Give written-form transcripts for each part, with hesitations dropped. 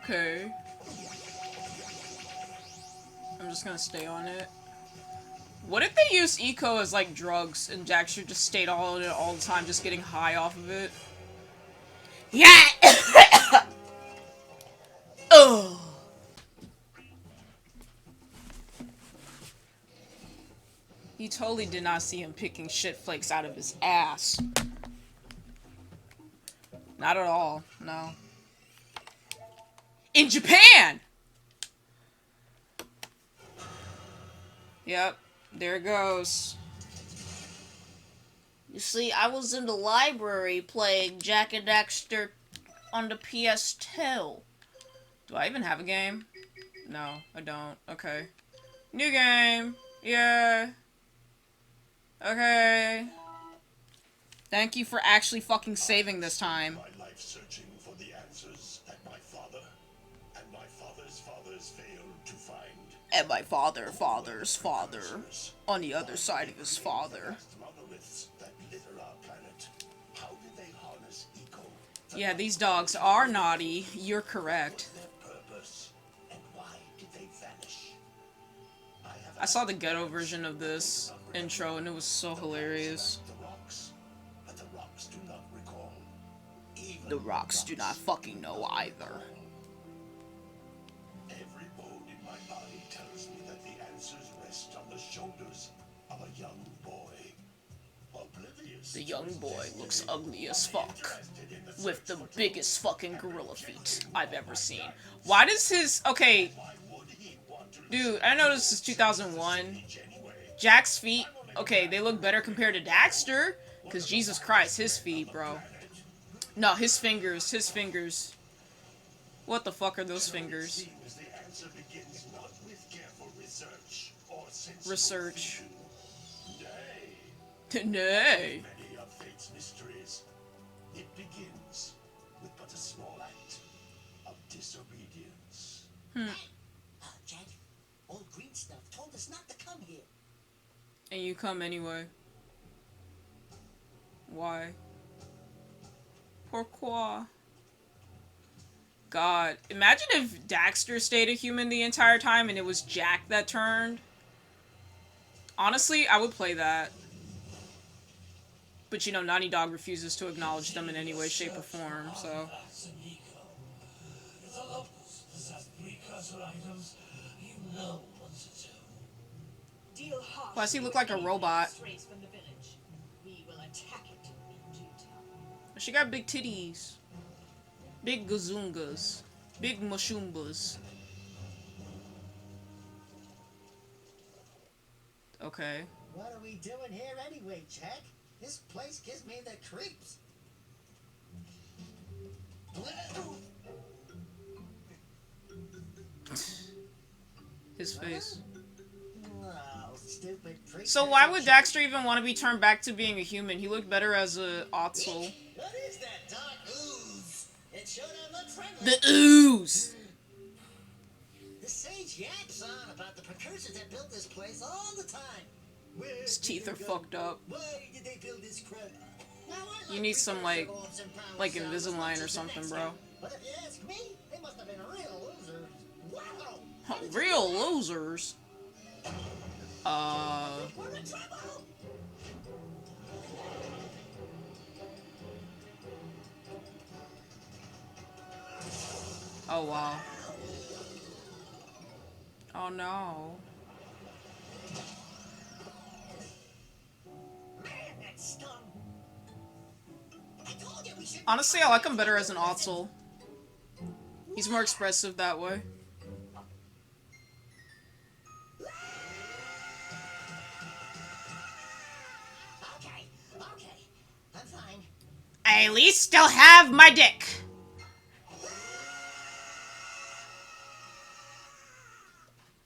Okay. I'm just gonna stay on it. What if they use eco as like drugs and Daxter just stayed on it all the time, just getting high off of it? Yeah! Ugh. You totally did not see him picking shit flakes out of his ass. Not at all, no. In Japan! Yep, there it goes. You see, I was in the library playing Jak And Daxter on the PS2. Do I even have a game? No, I don't. Okay. New game! Yeah. Okay. Thank you for actually fucking saving this time. My life searching for the answers that my father and my father's fathers failed to find. And my father's father on the other side of his father. Monoliths that litter our planet. How did they harness eco? Yeah, these dogs are naughty. You're correct. Their purpose and why did they vanish? I saw the ghetto version of this intro and it was so hilarious. The rocks, but the rocks do not recall. Even The rocks do not fucking know either. every bone in my body tells me that the answers rest on the shoulders of a young boy. Oblivious. The young boy looks ugly as fuck. With the biggest fucking gorilla feet I've ever seen. Why does his... Okay, dude, I know this is 2001. Jack's feet, okay, they look better compared to Daxter. Because Jesus Christ, his feet, bro. No, his fingers, his fingers. What the fuck are those fingers? The answer begins not with careful research or Research. Nay, Nay. many of fate's mysteries. It begins with but a small act of disobedience. Jack, old green stuff told us not to come here. And you come anyway. Why? Pourquoi? God, imagine if Daxter stayed a human the entire time and it was Jack that turned. Honestly, I would play that. But you know, Naughty Dog refuses to acknowledge them in any way, shape, or form, so... If the locals possess precursor items, you know what to do. Deal harsh. Why does he look like a robot? Strays from the village. We will attack it in due time. She got big titties. Big gazungas. Big mushumbas. Okay. What are we doing here anyway, Jack? This place gives me the creeps. His face. Oh, stupid creep. So why would Daxter even want to be turned back to being a human? He looked better as a Otzel. What is that dark ooze? It sure don't look friendly. The ooze! The sage yaps on about the precursors that built this place all the time. Where His did teeth they are go? fucked up. Why did they build this crap? Now, I You need some, like precursor orbs and power cells Invisalign as or much as the something, next bro. one. But if you ask me, they must have been real losers. Wow! Real losers. We're in trouble! Oh wow. Oh no. Man, that stung. I told you we should. Honestly, I like him better as an Otzel. He's more expressive that way. Okay, I'm fine. I at least still have my dick.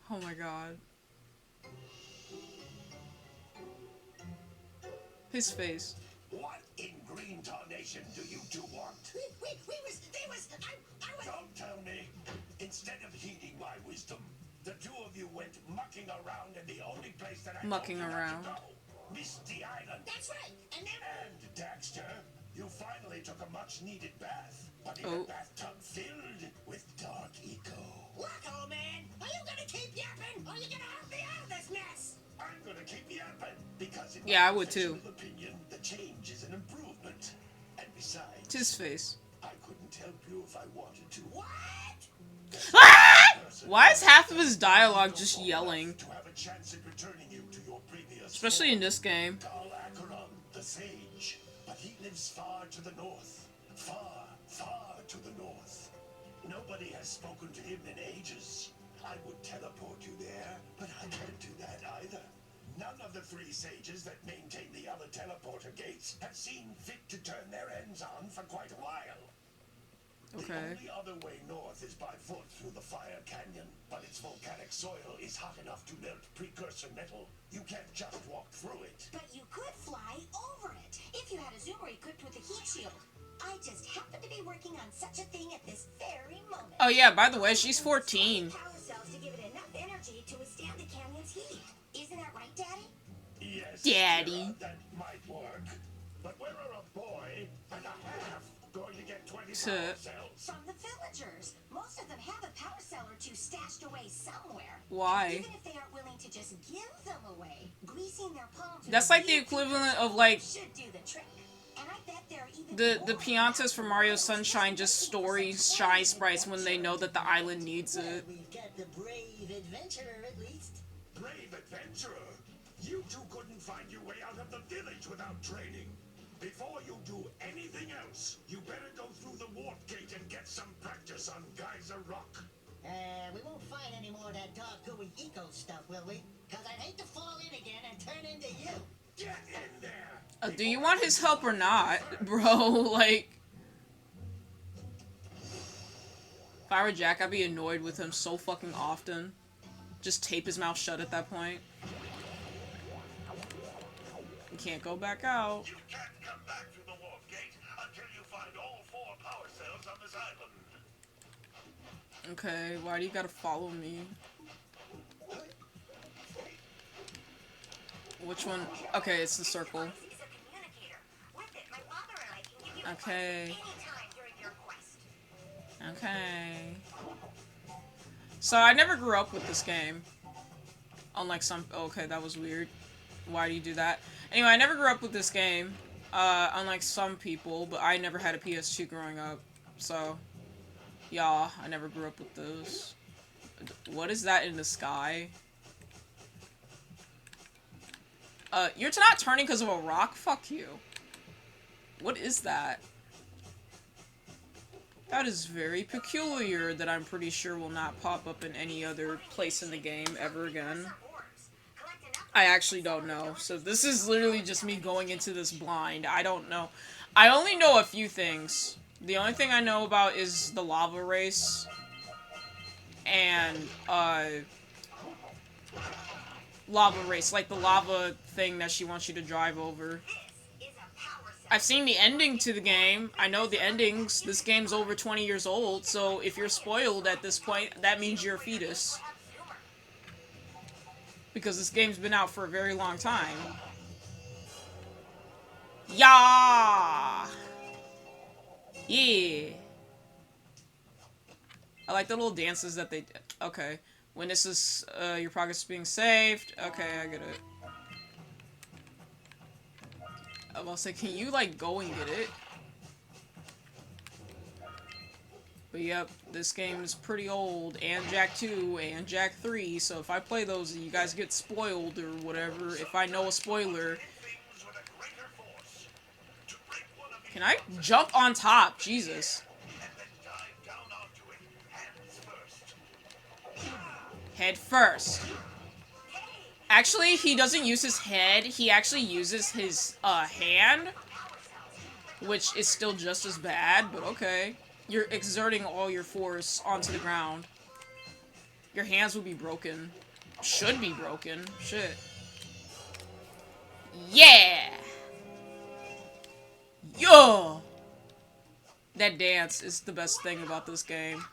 Oh my god. His face. What in green tarnation do you two want? I was. Don't tell me. Instead of heeding my wisdom, the two of you went mucking around in the only place that I Mucking told you around. not to go. Misty Island. That's right. And then. And Daxter, you finally took a much-needed bath, but in Oh. a bathtub filled with dark Or are you gonna help me out of this mess? I'm gonna keep yapping because in Yeah, my I would too. professional opinion, the change is an improvement. And besides, It's his face. I couldn't help you if I wanted to. What? Ah! Why is half of his dialogue just yelling? To have a chance at returning you to your previous Especially in form. this game. Carl Acheron, the sage, but he lives far to the north. Far, far to the north. Nobody has spoken to him in ages. I would teleport you there, but I can't do that either. None of the 3 sages that maintain the other teleporter gates have seen fit to turn their ends on for quite a while. Okay. The only other way north is by foot through the Fire Canyon, but its volcanic soil is hot enough to melt precursor metal. You can't just walk through it. But you could fly over it if you had a zoomer equipped with a heat shield. I just happen to be working on such a thing at this very moment. Oh yeah, by the way, she's 14. Power cells to give it enough energy to withstand the canyon's heat. Isn't that right, Daddy? Yes, Daddy. yeah, that might work. But where are a boy and a half going to get 20 power cells? From the villagers. Most of them have a power cell or 2 stashed away somewhere. Why? Even if they aren't willing to just give them away, greasing their palms. That's like the equivalent of like should do the trick. And I bet there are even the more Piantas from Mario Sunshine just story shy sprites when they know that the island needs Well, it. we've got the brave adventurer at least. Brave adventurer! You two couldn't find your way out of the village without training. Before you do anything else, you better go through the warp gate and get some practice on Geyser Rock. We won't find any more of that dog gooey eco stuff, will we? Cause I'd hate to fall in again and turn into you. Get in there! Do you want his help or not, bro? Like, if I were Jack, I'd be annoyed with him so fucking often. Just tape his mouth shut at that point. You can't go back out. You can't come back through the warp gate until you find all 4 power cells on this island. Okay, why do you gotta follow me? Which one? Okay, it's the circle. Okay. Okay. So I never grew up with this game. Unlike some... Okay, that was weird. Why do you do that? Anyway, I never grew up with this game. Unlike some people, but I never had a PS2 growing up. So, yeah, I never grew up with those. What is that in the sky? You're not turning because of a rock? Fuck you. What is that? That is very peculiar that I'm pretty sure will not pop up in any other place in the game ever again. I actually don't know. So this is literally just me going into this blind. I don't know. I only know a few things. The only thing I know about is the lava race. And, lava race. Like the lava thing that she wants you to drive over. I've seen the ending to the game. I know the endings. This game's over 20 years old, so if you're spoiled at this point, that means you're a fetus. Because this game's been out for a very long time. Yeah! Yeah! I like the little dances that they... Okay. When this is, your progress is being saved. Okay, I get it. I was gonna say, can you, like, go and get it? But yep, this game is pretty old, and Jak 2, and Jak 3, so if I play those, you guys get spoiled or whatever. If I know a spoiler... Can I jump on top? Jesus. Head first. Actually, he doesn't use his head, he actually uses his, hand. Which is still just as bad, but okay. You're exerting all your force onto the ground. Your hands will be broken. Should be broken. Shit. Yeah! Yo! That dance is the best thing about this game.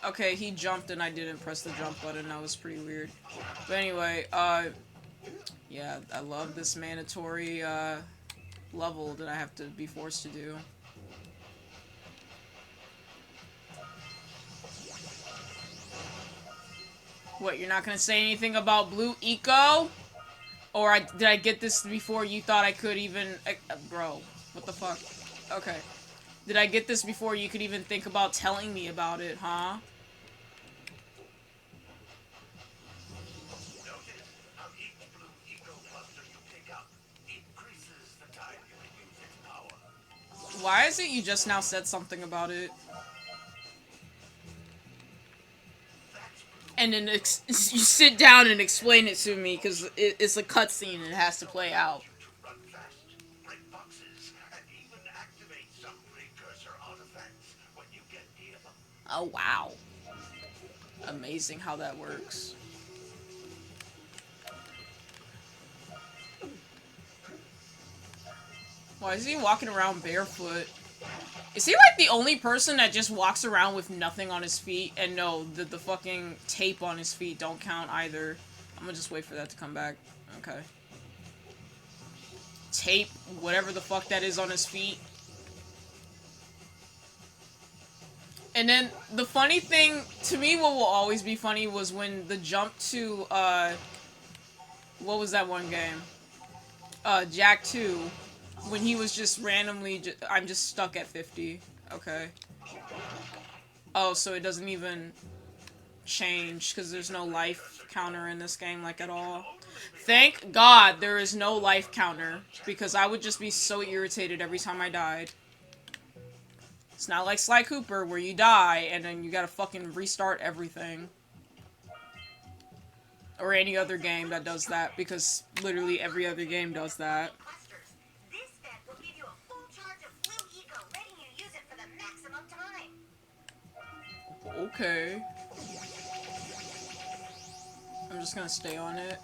Okay, he jumped and I didn't press the jump button. That was pretty weird. But anyway, yeah, I love this mandatory, level that I have to be forced to do. What, you're not gonna say anything about Blue Eco? Or did I get this before you thought I could even... bro, what the fuck? Okay. Did I get this before you could even think about telling me about it, huh? Notice how each blue eco cluster you pick up increases the time you can use its power. Why is it you just now said something about it? And then you sit down and explain it to me, because it's a cutscene and it has to play out. To run fast, break boxes, and even activate some precursor artifacts when you get near them. Oh, wow. Amazing how that works. Why is he walking around barefoot? Is he like the only person that just walks around with nothing on his feet? And no, the fucking tape on his feet don't count either. I'm gonna just wait for that to come back. Okay. Tape, whatever the fuck that is on his feet. And then, the funny thing, to me what will always be funny was when the jump to, what was that one game? Jak 2. When he was just randomly, I'm just stuck at 50. Okay. Oh, so it doesn't even change, because there's no life counter in this game, like, at all. Thank God there is no life counter, because I would just be so irritated every time I died. It's not like Sly Cooper, where you die, and then you gotta fucking restart everything. Or any other game that does that, because literally every other game does that. This vent will give you a full charge of Blue Eco, letting you use it for the maximum time. Okay. I'm just gonna stay on it.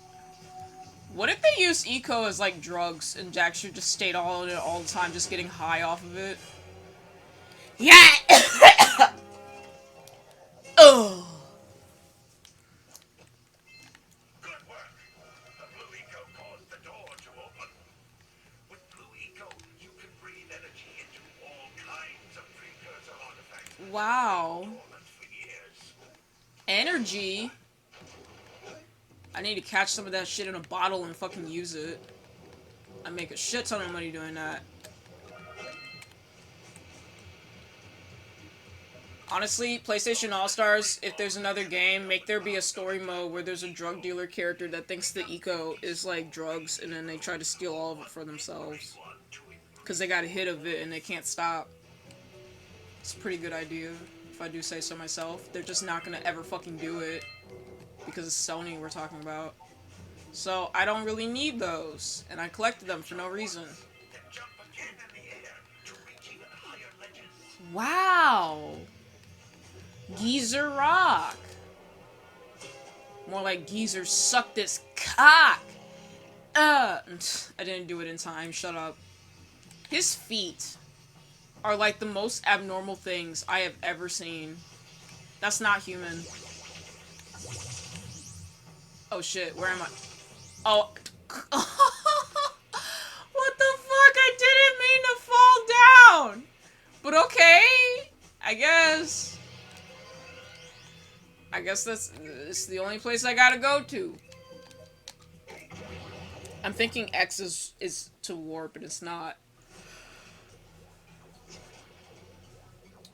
What if they use Eco as, like, drugs, and Daxter just stayed all on it all the time, just getting high off of it? Yeah! Ugh. Good work. The blue eco caused the door to open. With blue eco, you can breathe energy into all kinds of precursor artifacts. Wow. Dormant for years. Energy? I need to catch some of that shit in a bottle and fucking use it. I make a shit ton of money doing that. Honestly, PlayStation All-Stars, if there's another game, make there be a story mode where there's a drug dealer character that thinks the eco is like drugs, and then they try to steal all of it for themselves. Because they got a hit of it and they can't stop. It's a pretty good idea, if I do say so myself. They're just not gonna ever fucking do it. Because it's Sony we're talking about. So, I don't really need those. And I collected them for no reason. Jump again in the air to reach even higher ledges. Wow! Geezer rock! More like Geezer suck this cock! I didn't do it in time, shut up. His feet are like the most abnormal things I have ever seen. That's not human. Oh shit, where am I? Oh. What the fuck? I didn't mean to fall down! But okay, I guess. I guess it's the only place I gotta go to. I'm thinking X is to warp, but it's not.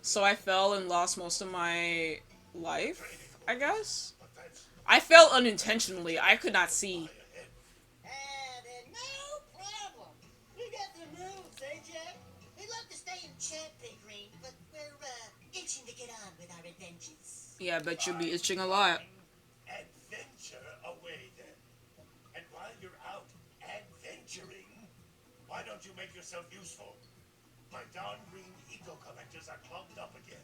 So I fell and lost most of my life, I guess? I fell unintentionally. I could not see. No problem. You got the moves, eh, Jack? We'd love to stay in chat, Big Green, but we're itching to get on with our adventures. Yeah, I bet you'll be itching a lot. Adventure away then. And while you're out adventuring, why don't you make yourself useful? My darn green eco collectors are clumped up again.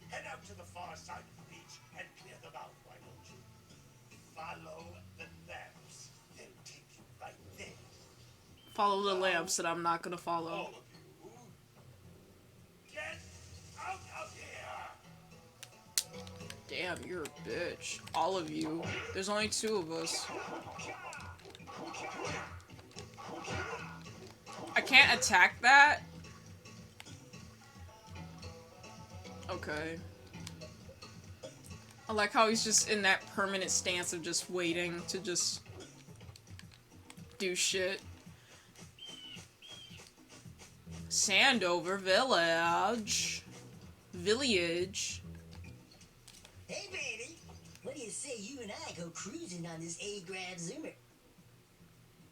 Head out to the far side of the beach and clear them out, why don't you? Follow the lamps. They'll take you right there. Follow the lamps that I'm not gonna follow. All of you, get out of here! Damn, you're a bitch. All of you. There's only 2 of us. I can't attack that? Okay. I like how he's just in that permanent stance of just waiting to just do shit. Sandover Village. Village. Hey, Manny. What do you say you and I go cruising on this A-grab Zoomer?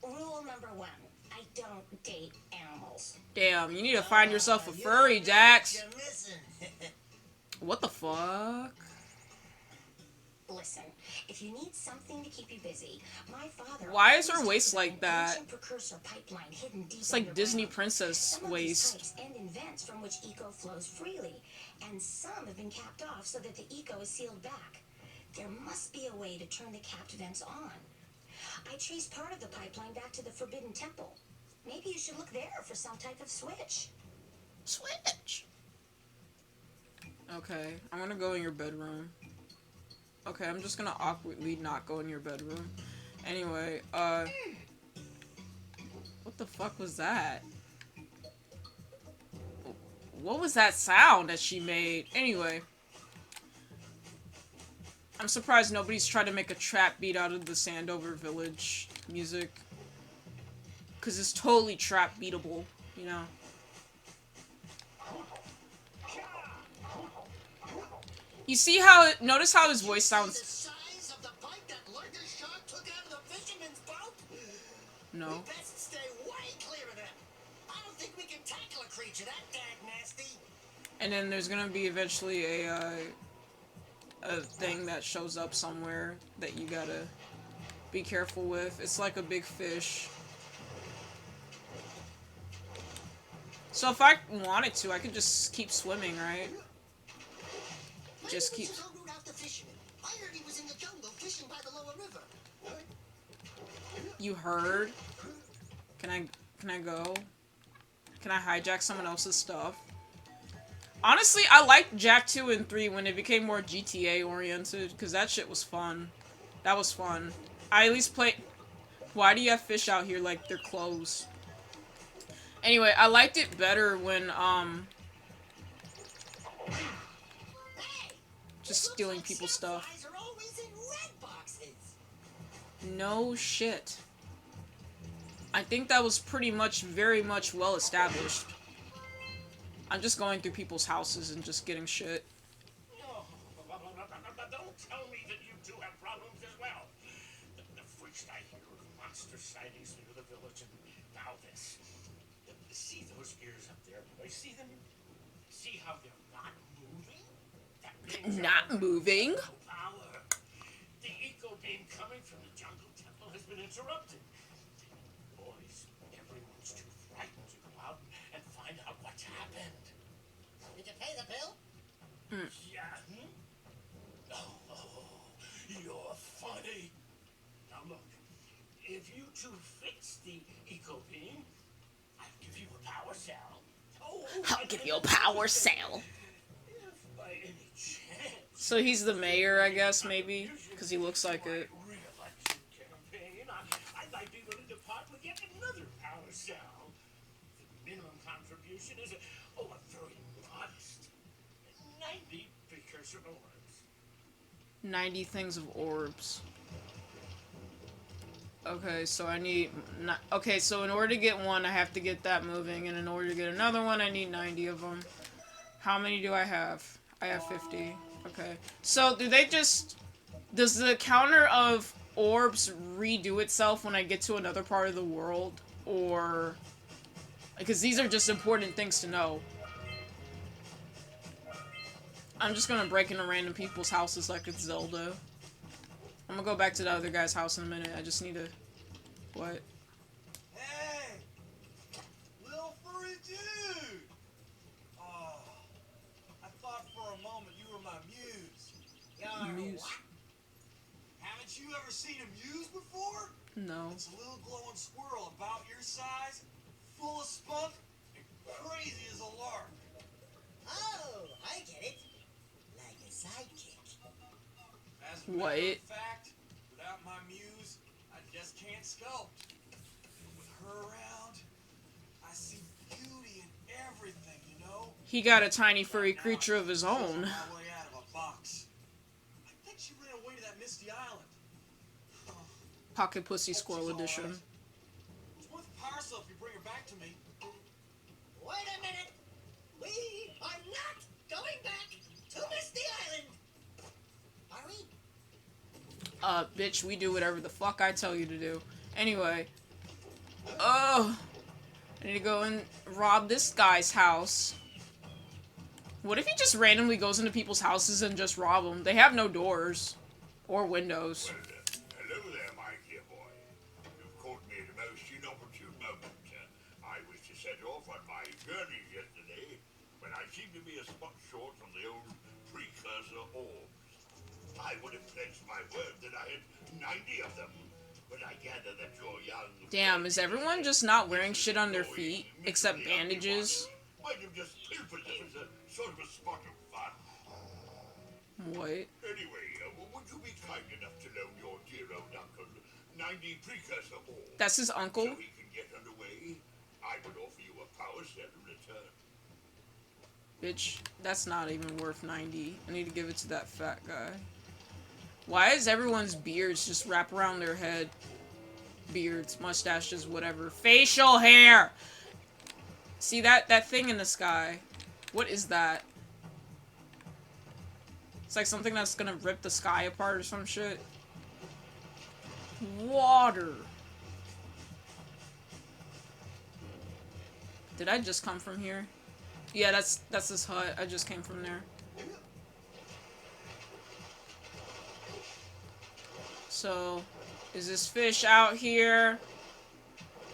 Rule number 1. I don't date animals. Damn, you need to find yourself a furry, Dax. You're missing. What the fuck? Listen, if you need something to keep you busy, my father... Why is her always waist talked about like an that? ancient precursor pipeline hidden deep It's like Disney underground. princess Some of these waist. pipes end in vents from which eco flows freely, and some have been capped off so that the eco is sealed back. There must be a way to turn the capped vents on. I traced part of the pipeline back to the Forbidden Temple. Maybe you should look there for some type of switch. Switch. Okay, I'm gonna go in your bedroom. Okay, I'm just gonna awkwardly not go in your bedroom. Anyway, what the fuck was that? What was that sound that she made? Anyway. I'm surprised nobody's tried to make a trap beat out of the Sandover Village music. Cause it's totally trap beatable, you know? You see how, notice how his voice The sounds? size of the bite that lurker shark took out of the fisherman's boat? No. We best stay way clear of them. I don't think we can tackle a creature that dag nasty. And then there's gonna be eventually a thing that shows up somewhere that you gotta be careful with. It's like a big fish. So if I wanted to, I could just keep swimming, right? Just Maybe we keep... should go root out the fisherman. I heard he was in the jungle fishing by the lower river. You heard? Can I go? Can I hijack someone else's stuff? Honestly, I liked Jak 2 and 3 when it became more GTA oriented, because that shit was fun. That was fun. I at least play... Why do you have fish out here like they're clothes? Anyway, I liked it better when, just stealing people's stuff. Eyes are always in red boxes. No shit. I think that was pretty much, very much well established. I'm just going through people's houses and just getting shit. No, don't tell me that you two have problems as well. The first I hear of monster sightings near the village, and now this. See those ears up there, boy? See them? See how they're not moving? That means Not moving. no power. The eco beam coming from the jungle temple has been interrupted. Boys, everyone's too frightened to go out and find out what's happened. Did you pay the bill? Yeah. Oh, you're funny. Now look, if you two fix the eco beam, I'll give you a power cell. Oh, I'll give you a power cell. if by any chance So he's the mayor, I guess, maybe? Because he looks like it. re-election campaign, I might be willing to part with yet another power cell. The minimum contribution is a very modest 90 precursor orbs. 90 things of orbs. Okay, so I need... Okay, so in order to get one, I have to get that moving. And in order to get another one, I need 90 of them. How many do I have? I have 50. Okay. So, do they just... Does the counter of orbs redo itself when I get to another part of the world? Or... Because these are just important things to know. I'm just gonna break into random people's houses like it's Zelda. I'm gonna go back to the other guy's house in a minute. I just need to... What? Hey! Little furry dude! Oh, I thought for a moment you were my muse. Muse. What? Haven't you ever seen a muse before? No. It's a little glowing squirrel about your size, full of spunk, and crazy as a lark. Oh, I get it. Like a sidekick. As a What? matter of fact, without my muse, I just can't sculpt. With her around, I see beauty in everything, you know? He got a tiny furry creature of his own. My way out of a box. I ran away to that misty island. Pocket Pussy Squirrel She's all Edition. right. It's worth a parcel if you bring her back to me. Wait a minute. We are not going back to Misty Island. Are we? Bitch, we do whatever the fuck I tell you to do. Anyway. Oh. I need to go and rob this guy's house. What if he just randomly goes into people's houses and just rob them? They have no doors. Or windows. Hello there, my dear boy. You've caught me at a most inopportune moment. I was to set off on my journey yesterday, when I seemed to be a spot short on the old precursor orbs. I would have pledged my word that I had 90 of them, but I gather that you're young. Damn, is everyone just not wearing shit on their feet, except bandages? Might have just pilfered them as a sort of a spot of fun. What? Anyway, would you be kind enough to loan your dear old uncle 90 precursor orbs? That's his uncle? So he can get underway? I would offer you a power cell in return. Bitch, that's not even worth 90. I need to give it to that fat guy. Why is everyone's beards just wrap around their head? Beards, mustaches, whatever. Facial hair! See that thing in the sky? What is that? It's like something that's gonna rip the sky apart or some shit. Water. Did I just come from here? Yeah, that's this hut. I just came from there. So, is this fish out here?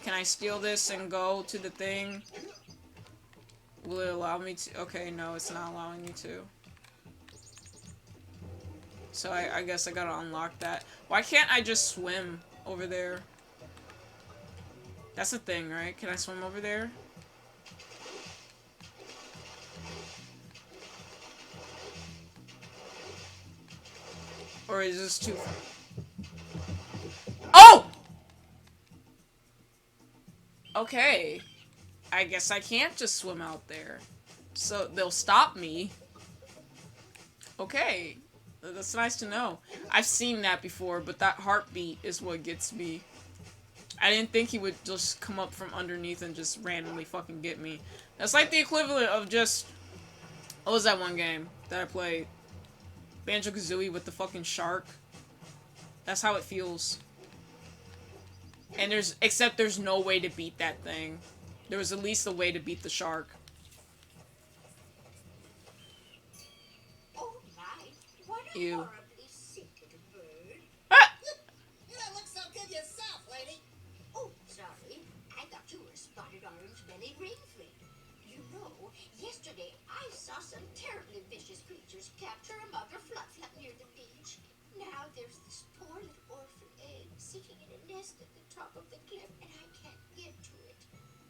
Can I steal this and go to the thing? Will it allow me to? Okay, no, it's not allowing me to. So I guess I gotta unlock that. Why can't I just swim over there? That's the thing, right? Can I swim over there? Or is this too... Oh! Okay. I guess I can't just swim out there. So they'll stop me. Okay. That's nice to know. I've seen that before, but that heartbeat is what gets me. I didn't think he would just come up from underneath and just randomly fucking get me. That's like the equivalent of just... What was that one game that I played? Banjo-Kazooie with the fucking shark. That's how it feels. And except there's no way to beat that thing. There was at least a way to beat the shark. Oh my, what a Ew. horribly sick little bird. Ah! You don't look so good yourself, lady. Oh, sorry. I thought you were spotted orange-bellied rainflake. You know, yesterday I saw some terribly vicious creatures capture a mother fluff-fluff near the beach. Now there's this poor little orphan egg sitting in a nest at the top of the cliff, and I can't get to it.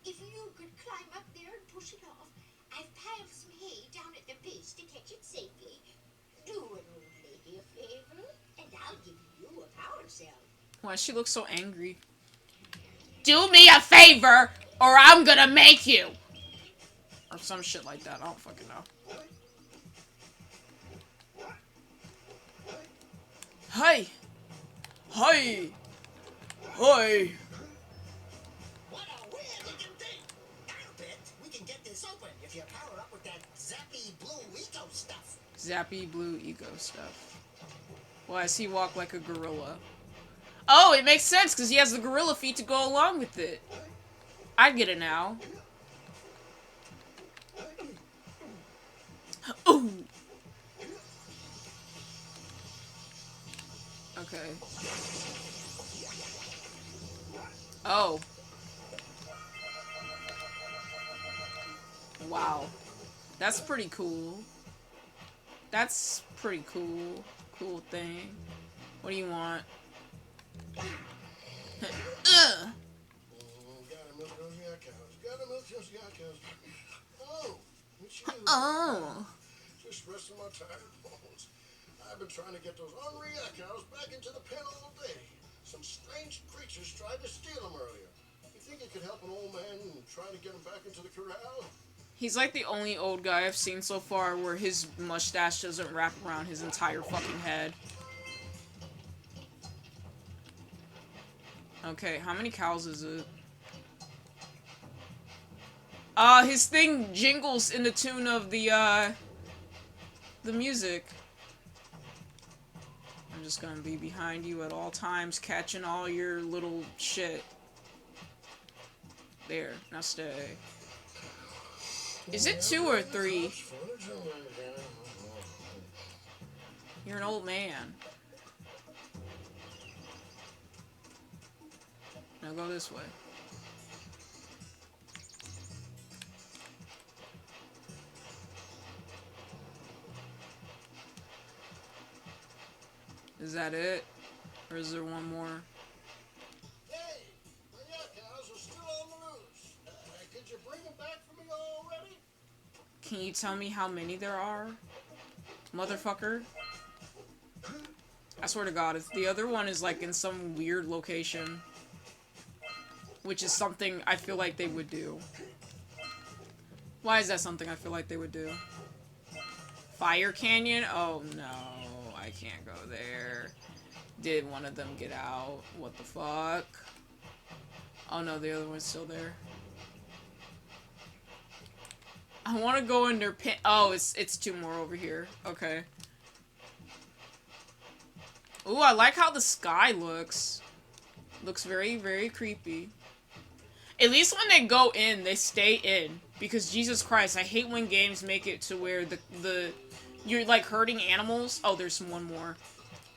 If you could climb up there and push it off, I've piled some hay down at the base to catch it safely. Do an old lady a favor, and I'll give you a power cell. Why does she look so angry? Do me a favor, or I'm gonna make you! Or some shit like that. I don't fucking know. Hi! Hi! Hi! What a weird looking thing. I'll bet we can get this open if you power up with that zappy blue eco stuff. Zappy blue ego stuff. Why does he walk like a gorilla? Oh, it makes sense because he has the gorilla feet to go along with it. I get it now. Ooh. Okay. Oh. Wow. That's pretty cool. That's pretty cool. Cool thing. What do you want? Ugh. Gotta milk those yak cows. Gotta milk those yak cows. Oh, it's you. Oh. Just resting my tired bones. I've been trying to get those hungry yak cows back into the pen all day. Some strange creatures tried to steal them earlier. You think you could help an old man and try to get them back into the corral? He's like the only old guy I've seen so far where his mustache doesn't wrap around his entire fucking head. Okay, how many cows is it? His thing jingles in the tune of the music. I'm just gonna be behind you at all times, catching all your little shit. There, now stay. Is it 2 or 3? You're an old man. Now go this way. Is that it? Or is there one more? Hey, my cows are still on the loose. Could you bring them back for me already? Can you tell me how many there are? Motherfucker. I swear to God, if the other one is like in some weird location. Which is something I feel like they would do. Why is that something I feel like they would do? Fire Canyon? Oh no, I can't go there. Did one of them get out? What the fuck? Oh no, the other one's still there. I want to go in their pin. Oh, it's 2 more over here. Okay. Ooh, I like how the sky looks. Looks very, very creepy. At least when they go in, they stay in. Because Jesus Christ, I hate when games make it to where you're like hurting animals. Oh, there's one more.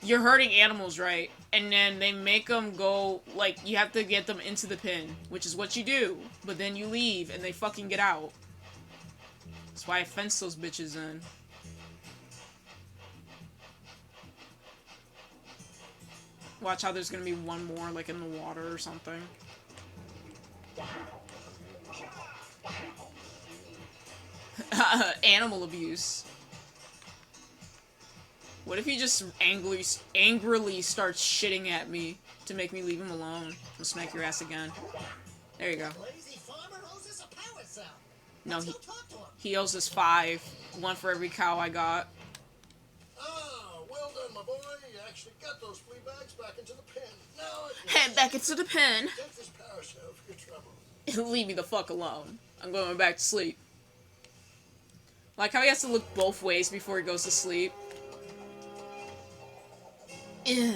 You're hurting animals, right? And then they make them go, like, you have to get them into the pen. Which is what you do. But then you leave and they fucking get out. That's why I fence those bitches in. Watch how there's gonna be one more, like, in the water or something. Animal abuse. What if he just angrily starts shitting at me to make me leave him alone? I'll smack your ass again. There you go. Lazy farmer owes us a power cell. No, Let's go talk to him. he owes us 5. 1 for every cow I got. Ah, well done, my boy. You actually got those flea bags back into the pen. Now Head back into the pen. take this power cell for your trouble. Leave me the fuck alone. I'm going back to sleep. Like how he has to look both ways before he goes to sleep. Ugh.